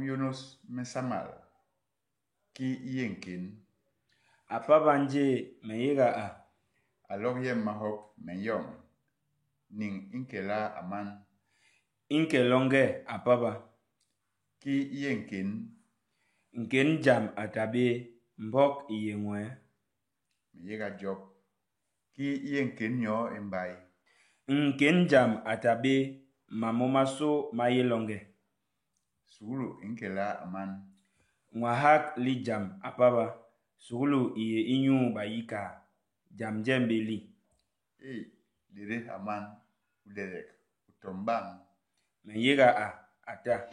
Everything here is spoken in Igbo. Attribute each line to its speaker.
Speaker 1: Yunus mesamal ki yenkin.
Speaker 2: Apabanje meyega a.
Speaker 1: Alok yem mahop meyong. Ning inkela aman.
Speaker 2: Inkelonge apaba.
Speaker 1: Ki yenkin.
Speaker 2: Nken jam atabe mbok iyengwe.
Speaker 1: Meyega job. Ki yenkin nyo embay.
Speaker 2: Nken jam atabe mamomaso mayelonge.
Speaker 1: Sugulu inkela aman.
Speaker 2: Ngwahak li jam apaba. Sugulu iye inyu bayika. Jam jembeli.
Speaker 1: Dire aman. Uderek. Utombang.
Speaker 2: Meyega a ata.